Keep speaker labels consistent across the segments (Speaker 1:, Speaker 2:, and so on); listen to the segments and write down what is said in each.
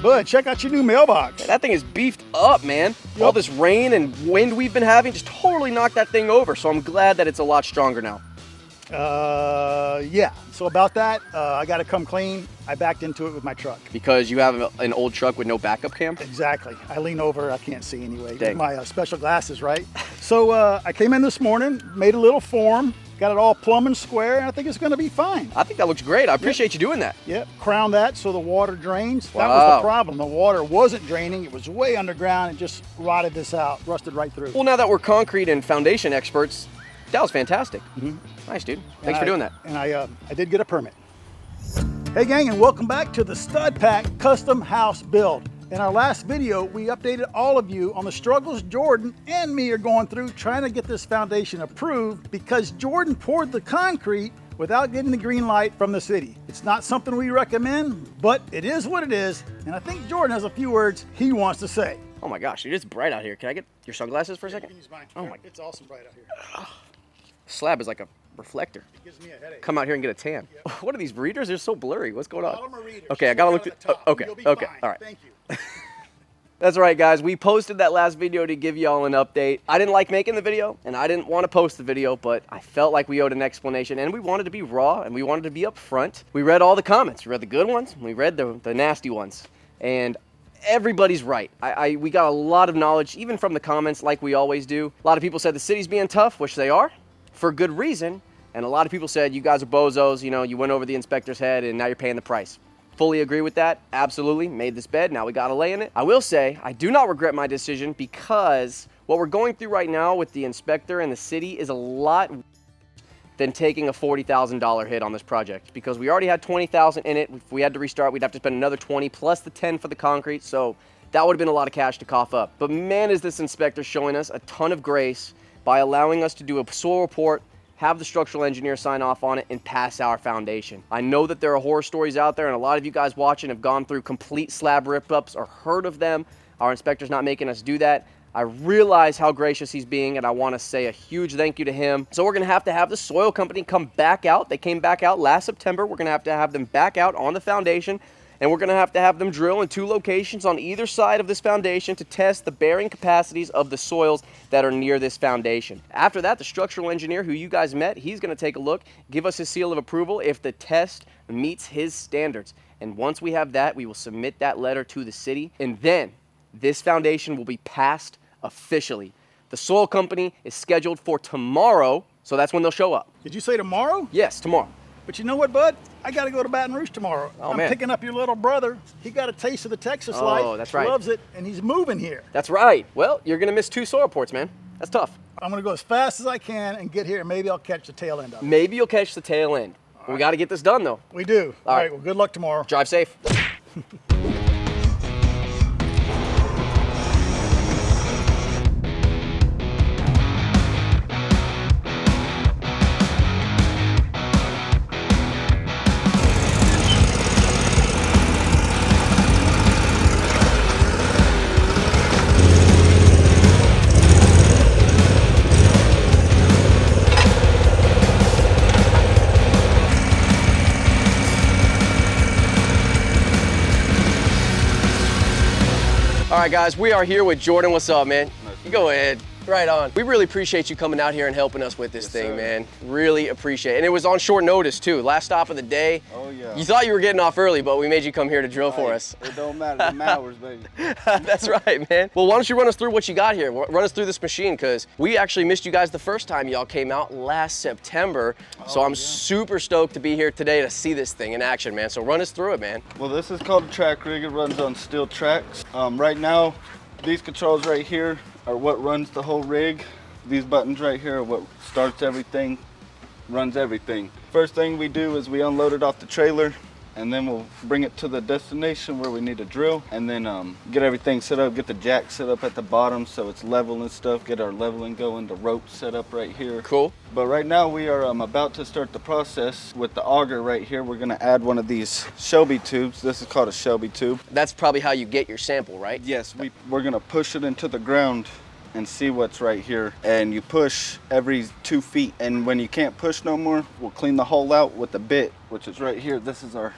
Speaker 1: Bud, check out your new mailbox.
Speaker 2: That thing is beefed up, man.
Speaker 1: Yep.
Speaker 2: All this rain and wind we've been having just totally knocked that thing over. So I'm glad that it's a lot stronger now.
Speaker 1: Yeah. So about that, I got to come clean. I backed into it with my truck.
Speaker 2: Because you have an old truck with no backup cam?
Speaker 1: Exactly. I lean over, I can't see anyway.
Speaker 2: Dang.
Speaker 1: My special glasses, right? So I came in this morning, made a little form, got it all plumb and square, and I think it's going to be fine.
Speaker 2: I think that looks great. I appreciate you doing that.
Speaker 1: Yep. Crown that so the water drains.
Speaker 2: Wow.
Speaker 1: That was the problem. The water wasn't draining. It was way underground and just rotted this out, rusted right through.
Speaker 2: Well, now that we're concrete and foundation experts, that was fantastic. Nice, dude. Thanks for doing that.
Speaker 1: And I did get a permit. Hey gang, and welcome back to the Stud Pack Custom House Build. In our last video, we updated all of you on the struggles Jordan and me are going through trying to get this foundation approved because Jordan poured the concrete without getting the green light from the city. It's not something we recommend, but it is what it is, and I think Jordan has a few words he wants to say.
Speaker 2: Oh my gosh, dude, it's bright out here. Can I get your sunglasses for a second?
Speaker 1: Use mine.
Speaker 2: Oh my,
Speaker 1: It's awesome bright out here.
Speaker 2: slab is like a reflector.
Speaker 1: It gives me a headache.
Speaker 2: Come out here and get a tan.
Speaker 1: Yep.
Speaker 2: What are these readers? They're so blurry. What's going on?
Speaker 1: All of them are readers.
Speaker 2: Okay, I
Speaker 1: Just
Speaker 2: gotta
Speaker 1: look
Speaker 2: look
Speaker 1: at
Speaker 2: through.
Speaker 1: the top.
Speaker 2: Okay,
Speaker 1: You'll be
Speaker 2: okay,
Speaker 1: fine.
Speaker 2: all right.
Speaker 1: Thank you.
Speaker 2: That's right, guys. We posted that last video to give y'all an update. I didn't like making the video, and I didn't want to post the video, but I felt like we owed an explanation, and we wanted to be raw, and we wanted to be upfront. We read all the comments. We read the good ones, and we read the nasty ones, and everybody's right. We got a lot of knowledge, even from the comments, like we always do. A lot of people said the city's being tough, which they are, for good reason, and a lot of people said you guys are bozos, you know, you went over the inspector's head, and now you're paying the price. Fully agree with that. Absolutely. Made this bed. Now we got to lay in it. I will say I do not regret my decision because what we're going through right now with the inspector and the city is a lot than taking a $40,000 hit on this project because we already had $20,000 in it. If we had to restart, we'd have to spend another 20 plus the 10 for the concrete. So that would have been a lot of cash to cough up. But man, is this inspector showing us a ton of grace by allowing us to do a soil report, have the structural engineer sign off on it, and pass our foundation. I know that there are horror stories out there, and a lot of you guys watching have gone through complete slab rip-ups or heard of them. Our inspector's not making us do that. I realize how gracious he's being, and I want to say a huge thank you to him. So we're going to have the soil company come back out. They came back out last September. We're going to have them back out on the foundation, and we're going to have them drill in 2 locations on either side of this foundation to test the bearing capacities of the soils that are near this foundation. After that, the structural engineer who you guys met, he's going to take a look, give us his seal of approval if the test meets his standards. And once we have that, we will submit that letter to the city, and then this foundation will be passed officially. The soil company is scheduled for tomorrow, so that's when they'll show up.
Speaker 1: Did you say tomorrow?
Speaker 2: Yes, tomorrow.
Speaker 1: But you know what, Bud? I got to go to Baton Rouge tomorrow.
Speaker 2: Oh,
Speaker 1: I'm
Speaker 2: man.
Speaker 1: picking up your little brother. He got a taste of the Texas life.
Speaker 2: Oh, that's right.
Speaker 1: Loves it, and he's moving here.
Speaker 2: That's right. Well, you're going to miss 2 soil reports, man. That's tough.
Speaker 1: I'm going to go as fast as I can and get here, and maybe I'll catch the tail end of it.
Speaker 2: Maybe you'll catch the tail end. We got to get this done, though.
Speaker 1: We do.
Speaker 2: All right.
Speaker 1: Well, good luck tomorrow.
Speaker 2: Drive safe. All right, guys, we are here with Jordan. What's up, man? You go ahead. Right on. We really appreciate you coming out here and helping us with this thing, man. Really appreciate it. And it was on short notice, too. Last stop of the day.
Speaker 3: Oh, yeah.
Speaker 2: You thought you were getting off early, but we made you come here to drill for us.
Speaker 3: It don't matter, them hours, baby.
Speaker 2: That's right, man. Well, why don't you run us through what you got here? Run us through this machine, because we actually missed you guys the first time y'all came out last September. So I'm super stoked to be here today to see this thing in action, man. So run us through it, man.
Speaker 3: Well, this is called a track rig. It runs on steel tracks. Right now, these controls right here are what runs the whole rig. These buttons right here are what starts everything, runs everything. First thing we do is we unload it off the trailer, and then we'll bring it to the destination where we need to drill, and then get everything set up, get the jack set up at the bottom so it's level and stuff, get our leveling going, the rope set up right here.
Speaker 2: Cool.
Speaker 3: But right now we are about to start the process with the auger right here. We're gonna add one of these Shelby tubes. This is called a Shelby tube.
Speaker 2: That's probably how you get your sample, right?
Speaker 3: Yes, we're gonna push it into the ground and see what's right here. And you push every 2 feet. And when you can't push no more, we'll clean the hole out with the bit, which is right here. This is our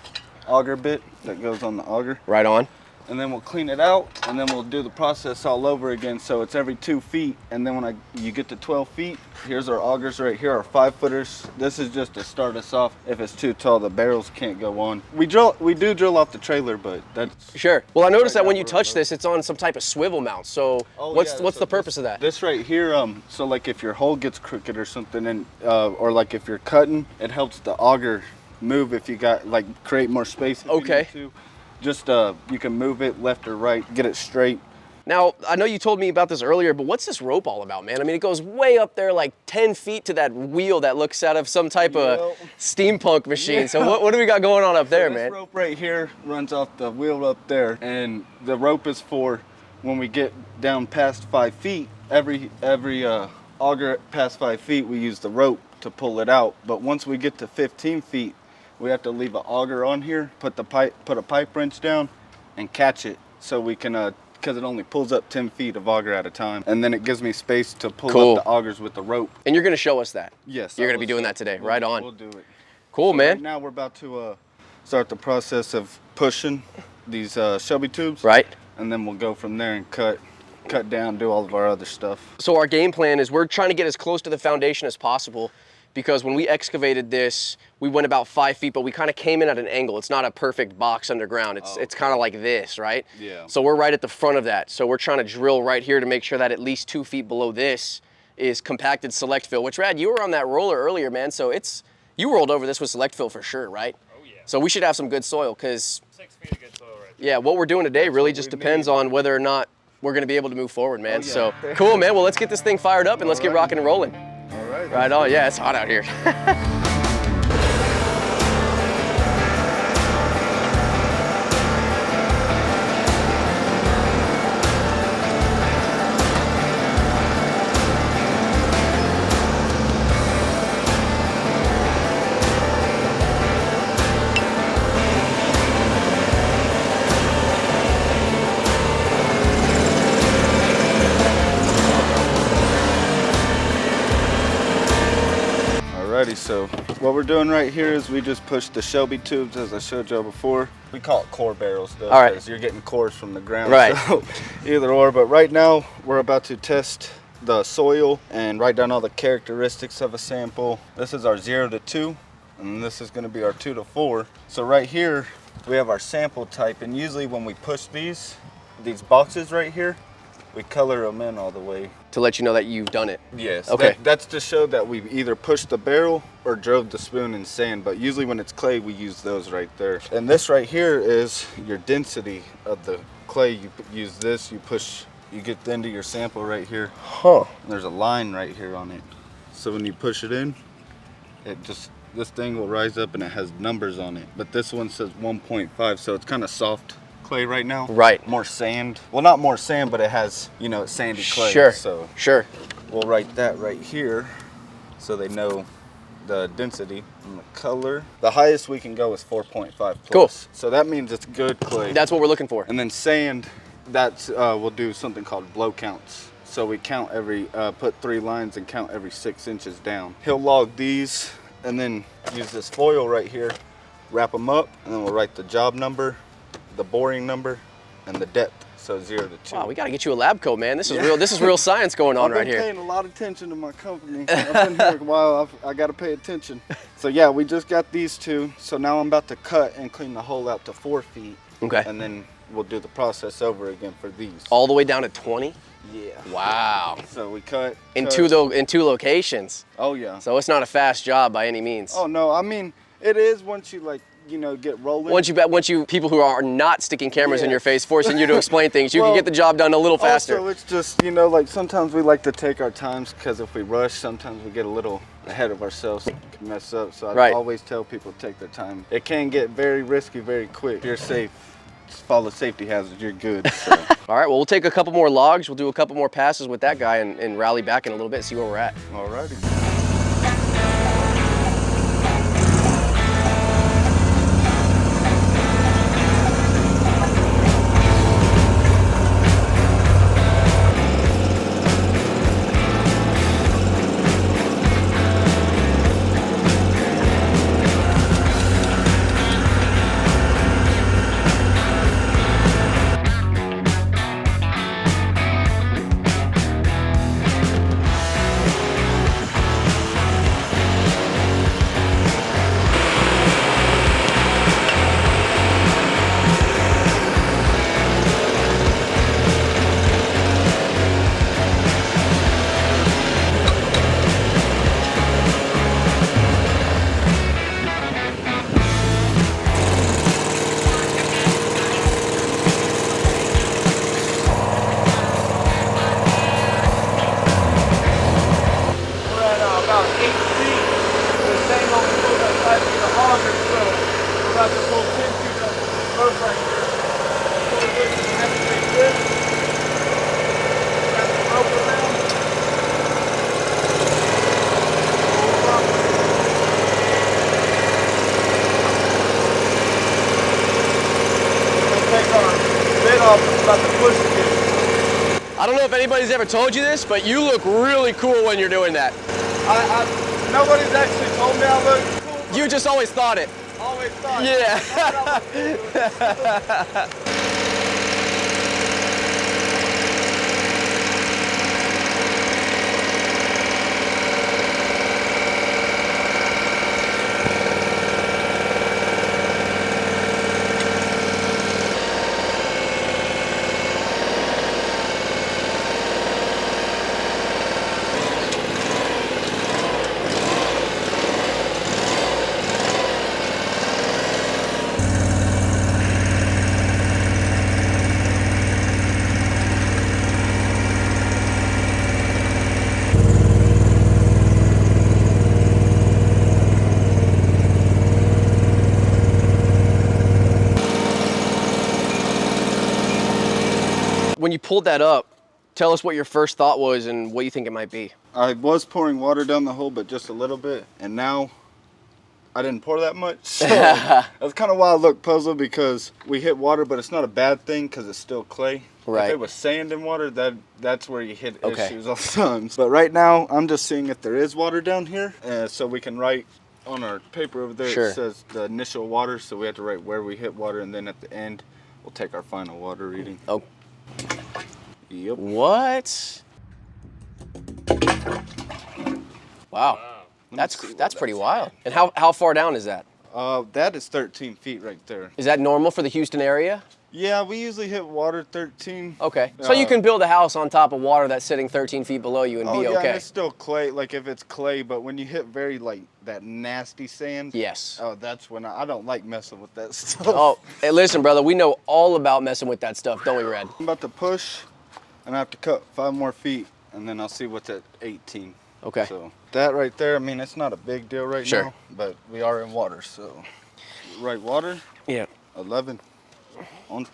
Speaker 3: auger bit that goes on the auger.
Speaker 2: Right on.
Speaker 3: and then we'll clean it out, and then we'll do the process all over again. So it's every 2 feet, and then when you get to 12 feet, here's our augers right here, our 5-footers. This is just to start us off. If it's too tall, the barrels can't go on. We do drill off the trailer, but that's...
Speaker 2: Sure. Well, I noticed that when you touch this, it's on some type of swivel mount. So what's the purpose of that?
Speaker 3: This right here, so like if your hole gets crooked or something, and or like if you're cutting, it helps the auger move if you got, like, create more space.
Speaker 2: Okay.
Speaker 3: Just you can move it left or right, get it straight.
Speaker 2: Now, I know you told me about this earlier, but what's this rope all about, man? I mean, it goes way up there, like 10 feet to that wheel that looks out of some type of steampunk machine. Yeah. So what do we got going on up there, man?
Speaker 3: This rope right here runs off the wheel up there, and the rope is for when we get down past 5 feet. Every auger past 5 feet, we use the rope to pull it out. But once we get to 15 feet, we have to leave an auger on here, put a pipe wrench down, and catch it, so we can, because it only pulls up 10 feet of auger at a time, and then it gives me space to pull up the augers with the rope.
Speaker 2: And you're going to show us that?
Speaker 3: Yes.
Speaker 2: You're going to be doing that today, right on.
Speaker 3: We'll do it.
Speaker 2: Cool, man.
Speaker 3: Right now we're about to start the process of pushing these Shelby tubes.
Speaker 2: Right.
Speaker 3: And then we'll go from there and cut down, do all of our other stuff.
Speaker 2: So our game plan is we're trying to get as close to the foundation as possible, because when we excavated this, we went about 5 feet, but we kind of came in at an angle. It's not a perfect box underground. It's kind of like this, right?
Speaker 3: Yeah.
Speaker 2: So we're right at the front of that. So we're trying to drill right here to make sure that at least 2 feet below this is compacted select fill, which, Rad, you were on that roller earlier, man. So you rolled over this with select fill for sure, right?
Speaker 4: Oh, yeah.
Speaker 2: So we should have some good soil, because
Speaker 4: 6 feet of good soil right there.
Speaker 2: Yeah, what we're doing today really just depends on whether or not we're going to be able to move forward, man. So cool, man. Well, let's get this thing fired up and let's get rocking and rolling.
Speaker 3: All right.
Speaker 2: Right on. Yeah, it's hot out here.
Speaker 3: Alrighty, so what we're doing right here is we just push the Shelby tubes, as I showed y'all before. We call it core barrels though, because you're getting cores from the ground.
Speaker 2: Right.
Speaker 3: So either or, but right now we're about to test the soil and write down all the characteristics of a sample. This is our 0 to 2, and this is going to be our 2 to 4. So right here we have our sample type, and usually when we push these boxes right here, we color them in all the way.
Speaker 2: To let you know that you've done it.
Speaker 3: Yes.
Speaker 2: Okay.
Speaker 3: That's to show that we've either pushed the barrel or drove the spoon in sand, but usually when it's clay, we use those right there. And this right here is your density of the clay. You use this, you get into your sample right here.
Speaker 2: Huh.
Speaker 3: And there's a line right here on it. So when you push it in, this thing will rise up and it has numbers on it. But this one says 1.5, so it's kind of soft clay right now.
Speaker 2: Right.
Speaker 3: More sand. Well, not more sand, but it has, it's sandy clay.
Speaker 2: Sure.
Speaker 3: So
Speaker 2: sure.
Speaker 3: We'll write that right here so they know the density and the color. The highest we can go is 4.5 plus.
Speaker 2: Cool.
Speaker 3: So that means it's good clay.
Speaker 2: That's what we're looking for.
Speaker 3: And then sand, we'll do something called blow counts. So we count put 3 lines and count every 6 inches down. He'll log these and then use this foil right here, wrap them up, and then we'll write the job number, the boring number, and the depth. So 0 to 2.
Speaker 2: Wow, we got to get you a lab coat, man. This is real science going on right here.
Speaker 3: I've been paying a lot of attention to my company. I've been here a while. I got to pay attention. So yeah, we just got these 2. So now I'm about to cut and clean the hole out to 4 feet.
Speaker 2: Okay.
Speaker 3: And then we'll do the process over again for these.
Speaker 2: All the way down to 20?
Speaker 3: Yeah.
Speaker 2: Wow.
Speaker 3: So we cut.
Speaker 2: In two locations.
Speaker 3: Oh yeah.
Speaker 2: So it's not a fast job by any means.
Speaker 3: Oh no, I mean it is once you get rolling.
Speaker 2: Once you people who are not sticking cameras in your face, forcing you to explain things, you can get the job done a little faster.
Speaker 3: Also, it's just like sometimes we like to take our times, because if we rush, sometimes we get a little ahead of ourselves and can mess up. So I always tell people to take their time. It can get very risky very quick. If you're safe, just follow safety hazards, you're good. So.
Speaker 2: All right, well, we'll take a couple more logs, we'll do a couple more passes with that guy and rally back in a little bit, see where we're at.
Speaker 3: All righty. off. I'm about to push again.
Speaker 2: I don't know if anybody's ever told you this, but you look really cool when you're doing that.
Speaker 3: Nobody's actually told me I look cool.
Speaker 2: You just always thought it.
Speaker 3: Always thought.
Speaker 2: Yeah. When you pulled that up, tell us what your first thought was and what you think it might be.
Speaker 3: I was pouring water down the hole, but just a little bit, and now I didn't pour that much. So that's kind of why I look puzzled, because we hit water, but it's not a bad thing because it's still clay.
Speaker 2: Right.
Speaker 3: If it was sand and water, that's where you hit issues all the time. But right now, I'm just seeing if there is water down here, so we can write on our paper over there.
Speaker 2: Sure.
Speaker 3: It says the initial water, so we have to write where we hit water, and then at the end, we'll take our final water reading.
Speaker 2: Oh.
Speaker 3: Yep.
Speaker 2: What? Wow. That's pretty wild. And how far down is that?
Speaker 3: That is 13 feet right there.
Speaker 2: Is that normal for the Houston area?
Speaker 3: Yeah, we usually hit water 13.
Speaker 2: Okay. So you can build a house on top of water that's sitting 13 feet below you and be
Speaker 3: yeah,
Speaker 2: okay.
Speaker 3: and it's still clay, like if it's clay, but when you hit very like that nasty sand.
Speaker 2: Yes.
Speaker 3: Oh, that's when I don't like messing with that stuff.
Speaker 2: Oh, hey, listen, brother, we know all about messing with that stuff, don't we, Red?
Speaker 3: I'm about to push, and I have to cut 5 more feet, and then I'll see what's at 18.
Speaker 2: Okay.
Speaker 3: So that right there, I mean, it's not a big deal right
Speaker 2: Sure.
Speaker 3: now, but we are in water, so. Right, water?
Speaker 2: Yeah.
Speaker 3: 11. 11.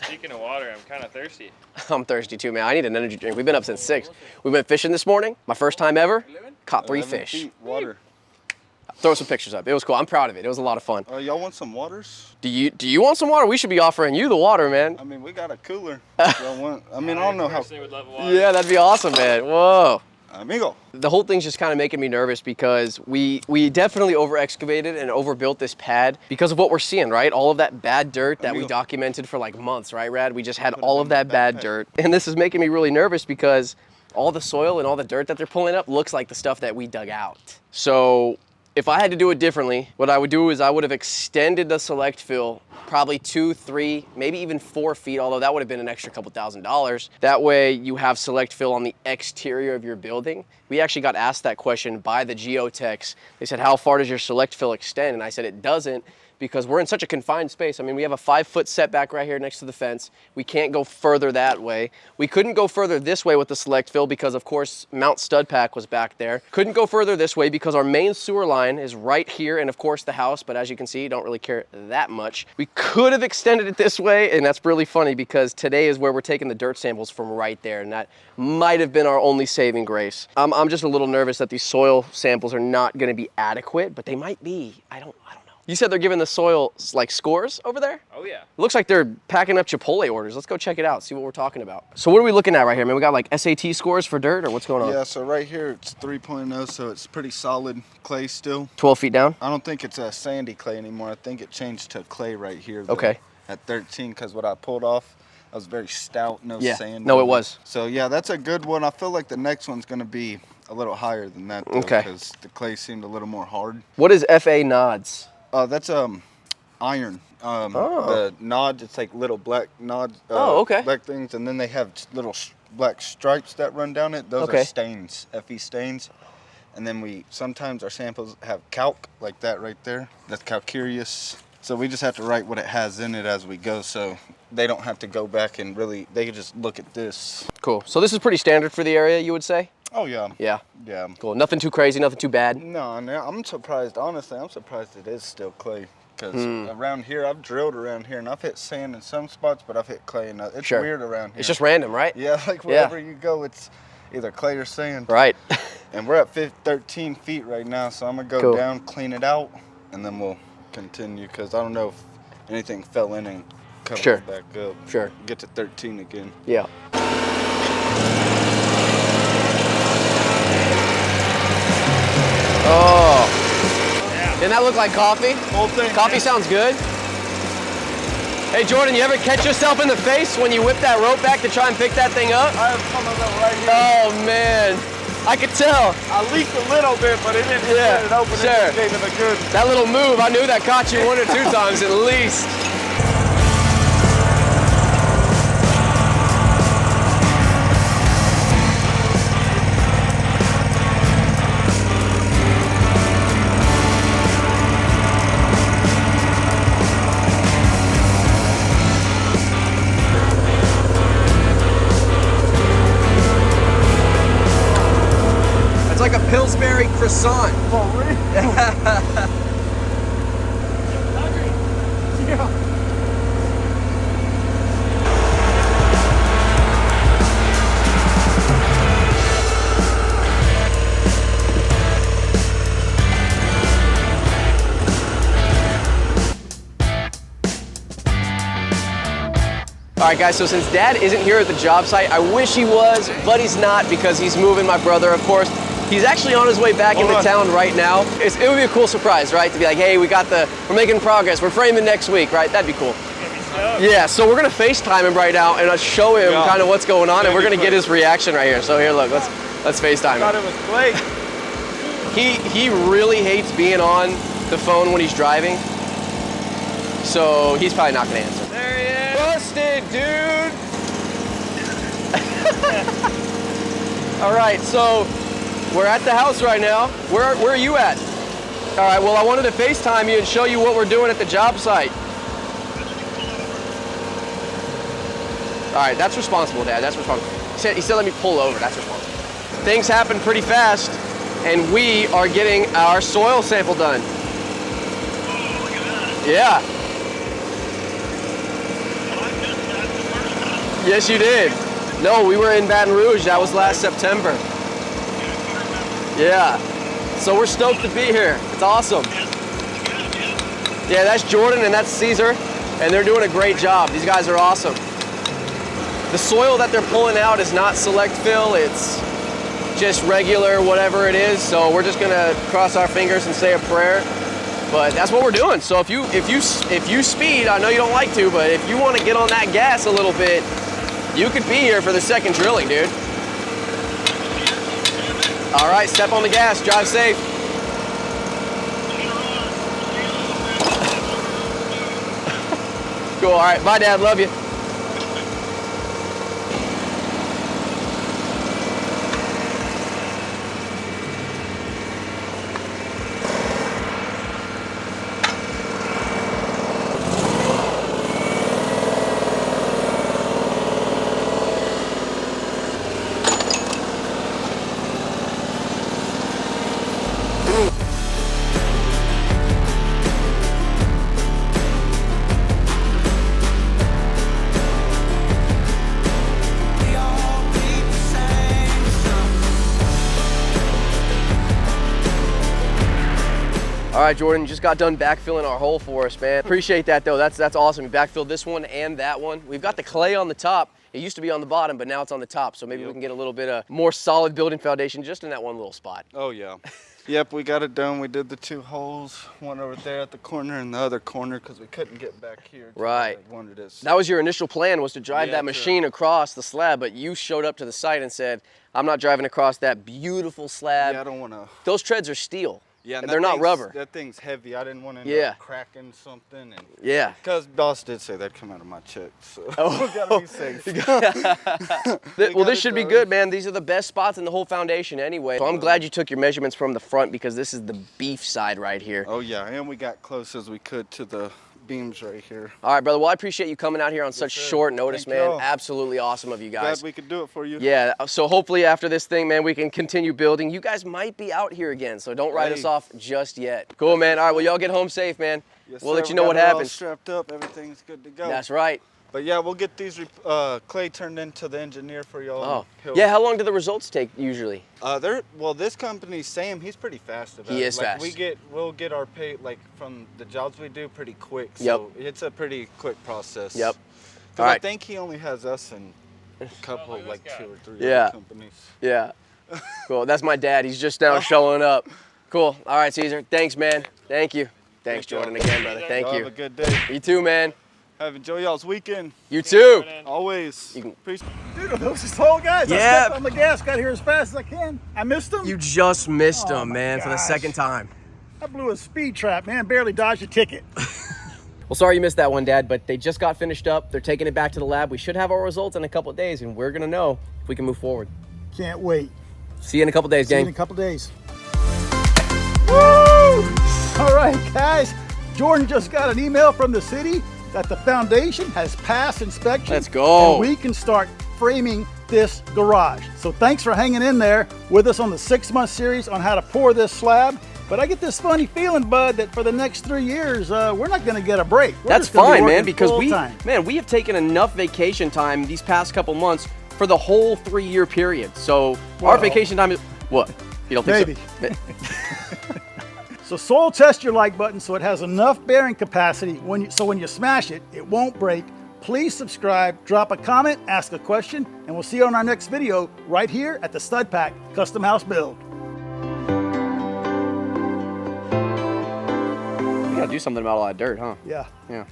Speaker 4: Speaking of water, I'm kind of thirsty.
Speaker 2: I'm thirsty too, man. I need an energy drink. We've been up since 6. We went fishing this morning. My first time ever. Caught 3 fish.
Speaker 3: Feet, water.
Speaker 2: Throw some pictures up. It was cool. I'm proud of it. It was a lot of fun.
Speaker 3: Y'all want some waters?
Speaker 2: Do you want some water? We should be offering you the water, man.
Speaker 3: I mean, we got a cooler. Y'all want? I mean, I don't know how.
Speaker 4: Personally would love water.
Speaker 2: Yeah, that'd be awesome, man. Whoa.
Speaker 3: Amigo.
Speaker 2: The whole thing's just kind of making me nervous because we definitely over excavated and overbuilt this pad because of what we're seeing, right? All of that bad dirt that we documented for like months, right, Rad? We just had all of that bad dirt. And this is making me really nervous because all the soil and all the dirt that they're pulling up looks like the stuff that we dug out. So if I had to do it differently, what I would do is I would have extended the select fill probably 2, 3, maybe even 4 feet, although that would have been an extra couple $1,000s. That way you have select fill on the exterior of your building. We actually got asked that question by the geotechs. They said, how far does your select fill extend? And I said, it doesn't, because we're in such a confined space. I mean, we have a 5-foot setback right here next to the fence. We can't go further that way. We couldn't go further this way with the select fill because, of course, Mount Stud Pack was back there. Couldn't go further this way because our main sewer line is right here, and of course the house, but as you can see, don't really care that much. We could have extended it this way, and that's really funny because today is where we're taking the dirt samples from right there, and that might have been our only saving grace. I'm just a little nervous that these soil samples are not gonna be adequate, but they might be. I don't know. You said they're giving the soil like scores over there?
Speaker 4: Oh yeah.
Speaker 2: It looks like they're packing up Chipotle orders. Let's go check it out, see what we're talking about. So what are we looking at right here, man? We got like SAT scores for dirt, or what's going on?
Speaker 3: Yeah, so right here it's 3.0, so it's pretty solid clay still.
Speaker 2: 12 feet down?
Speaker 3: I don't think it's a sandy clay anymore. I think it changed to clay right here. Though,
Speaker 2: Okay.
Speaker 3: At 13, because what I pulled off, that was very stout, no sand.
Speaker 2: No, it was.
Speaker 3: So yeah, that's a good one. I feel like the next one's gonna be a little higher than that, though,
Speaker 2: Okay.
Speaker 3: because the clay seemed a little more hard.
Speaker 2: What is FA nods?
Speaker 3: That's iron. The nods, it's like little black nods.
Speaker 2: Okay.
Speaker 3: Black things, and then they have little black stripes that run down it. Those are stains, FE stains. And then sometimes our samples have calc, like that right there. That's calcareous. So we just have to write what it has in it as we go, so they don't have to go back and they can just look at this.
Speaker 2: Cool. So this is pretty standard for the area, you would say?
Speaker 3: Oh yeah.
Speaker 2: Yeah.
Speaker 3: Yeah.
Speaker 2: Cool. Nothing too crazy, nothing too bad.
Speaker 3: No, I'm surprised. Honestly, I'm surprised it is still clay. Because around here, I've drilled around here, and I've hit sand in some spots, but I've hit clay, and it's weird around here.
Speaker 2: It's just random, right?
Speaker 3: Yeah, like wherever you go, it's either clay or sand.
Speaker 2: Right.
Speaker 3: And we're at 13 feet right now, so I'm going to go down, clean it out, and then we'll continue, because I don't know if anything fell in and Cut
Speaker 2: Sure.
Speaker 3: them back up.
Speaker 2: Sure.
Speaker 3: Get to 13 again.
Speaker 2: Yeah. Oh. Didn't that look like coffee?
Speaker 3: Whole thing.
Speaker 2: Coffee sounds good. Hey Jordan, you ever catch yourself in the face when you whip that rope back to try and pick that thing up?
Speaker 3: I have some of them right here.
Speaker 2: Oh man, I could tell.
Speaker 3: I leaked a little bit, but it didn't
Speaker 2: Yeah,
Speaker 3: split it open.
Speaker 2: sure.
Speaker 3: It gave it a good.
Speaker 2: That little move, I knew that caught you 1 or 2 times at least. It's like a Pillsbury croissant.
Speaker 3: For real?
Speaker 2: All right, guys, so since Dad isn't here at the job site, I wish he was, but he's not because he's moving my brother, of course. He's actually on his way back into town right now. It would be a cool surprise, right? To be like, hey, we're making progress. We're framing next week, right? That'd be cool. Yeah, so we're gonna FaceTime him right now and I'll show him kind of what's going on, and we're gonna get his reaction right here. So here, look, let's FaceTime him.
Speaker 3: I thought it was Blake.
Speaker 2: He really hates being on the phone when he's driving, so he's probably not gonna answer.
Speaker 3: There he is.
Speaker 2: Busted, dude! All right, so we're at the house right now. Where are you at? All right, well, I wanted to FaceTime you and show you what we're doing at the job site. All right, that's responsible, Dad, that's responsible. He said let me pull over, that's responsible. Things happen pretty fast, and we are getting our soil sample done. Yeah. Yes, you did. No, we were in Baton Rouge. That was last September. Yeah. So we're stoked to be here. It's awesome. Yeah, that's Jordan and that's Caesar, and they're doing a great job. These guys are awesome. The soil that they're pulling out is not select fill. It's just regular, whatever it is. So we're just gonna cross our fingers and say a prayer. But that's what we're doing. So if you speed, I know you don't like to, but if you want to get on that gas a little bit, you could be here for the second drilling, dude. All right, step on the gas, drive safe. Cool, all right, bye Dad, love you. All right, Jordan, you just got done backfilling our hole for us, man. Appreciate that, though. That's awesome. You backfilled this one and that one. We've got the clay on the top. It used to be on the bottom, but now it's on the top. So maybe we can get a little bit of more solid building foundation just in that one little spot.
Speaker 3: Oh, yeah. Yep, we got it done. We did the 2 holes, one over there at the corner and the other corner because we couldn't get back here.
Speaker 2: Right.
Speaker 3: I wanted this.
Speaker 2: That was your initial plan, was to drive
Speaker 3: Yeah,
Speaker 2: that machine across the slab, but you showed up to the site and said, I'm not driving across that beautiful slab.
Speaker 3: Yeah, I don't want to.
Speaker 2: Those treads are steel.
Speaker 3: Yeah,
Speaker 2: and they're not rubber.
Speaker 3: That thing's heavy. I didn't want to end up cracking something. And
Speaker 2: Yeah.
Speaker 3: Because boss did say that'd come out of my check, so we gotta be safe.
Speaker 2: Well, this should be good, man. These are the best spots in the whole foundation anyway. So I'm glad you took your measurements from the front because this is the beef side right here.
Speaker 3: Oh yeah, and we got close as we could to the beams right here.
Speaker 2: All right, brother. Well, I appreciate you coming out here on such short notice,
Speaker 3: Thank
Speaker 2: man.
Speaker 3: y'all.
Speaker 2: Absolutely awesome of you guys.
Speaker 3: Glad we could do it for you.
Speaker 2: Yeah, so hopefully after this thing, man, we can continue building. You guys might be out here again, so don't write us off just yet. Cool, man. All right, well, y'all get home safe, man.
Speaker 3: Yes,
Speaker 2: We'll
Speaker 3: sir.
Speaker 2: let you know
Speaker 3: We
Speaker 2: what
Speaker 3: got it all
Speaker 2: happens.
Speaker 3: strapped up, everything's good to go.
Speaker 2: That's right.
Speaker 3: But yeah, we'll get these clay turned into the engineer for y'all.
Speaker 2: Oh, yeah. How long do the results take usually?
Speaker 3: Well, this company, Sam, he's pretty fast about it.
Speaker 2: He is fast.
Speaker 3: We'll get our pay like from the jobs we do pretty quick. So
Speaker 2: Yep.
Speaker 3: it's a pretty quick process.
Speaker 2: Yep.
Speaker 3: Because I think he only has us and a couple, like 2 or 3 other companies.
Speaker 2: Yeah. Cool. That's my dad. He's just now showing up. Cool. All right, Caesar. Thanks, man. Thank you. Thanks, Jordan, again, brother. Thank you.
Speaker 3: Have a good day.
Speaker 2: You too, man.
Speaker 3: Enjoy y'all's weekend.
Speaker 2: You too.
Speaker 3: Always.
Speaker 2: You can...
Speaker 1: Dude, those are tall guys.
Speaker 2: Yeah.
Speaker 1: I stepped on the gas, got here as fast as I can. I missed them.
Speaker 2: You just missed
Speaker 1: Oh,
Speaker 2: him, man, for the second time.
Speaker 1: I blew a speed trap, man. Barely dodged a ticket.
Speaker 2: Well, sorry you missed that one, Dad, but they just got finished up. They're taking it back to the lab. We should have our results in a couple of days, and we're going to know if we can move forward.
Speaker 1: Can't wait.
Speaker 2: See you in a couple of days,
Speaker 1: See you
Speaker 2: gang.
Speaker 1: in a couple days. Woo! All right, guys. Jordan just got an email from the city that the foundation has passed inspection.
Speaker 2: Let's go.
Speaker 1: And we can start framing this garage. So thanks for hanging in there with us on the 6-month series on how to pour this slab. But I get this funny feeling, Bud, that for the next 3 years, we're not going to get a break.
Speaker 2: That's fine, man, because we have taken enough vacation time these past couple months for the whole 3-year period. So our vacation time is what? You don't think
Speaker 1: maybe. So soil test your like button so it has enough bearing capacity so when you smash it, it won't break. Please subscribe, drop a comment, ask a question, and we'll see you on our next video right here at the Stud Pack Custom House Build.
Speaker 2: We gotta do something about all that dirt, huh?
Speaker 1: Yeah.
Speaker 2: Yeah.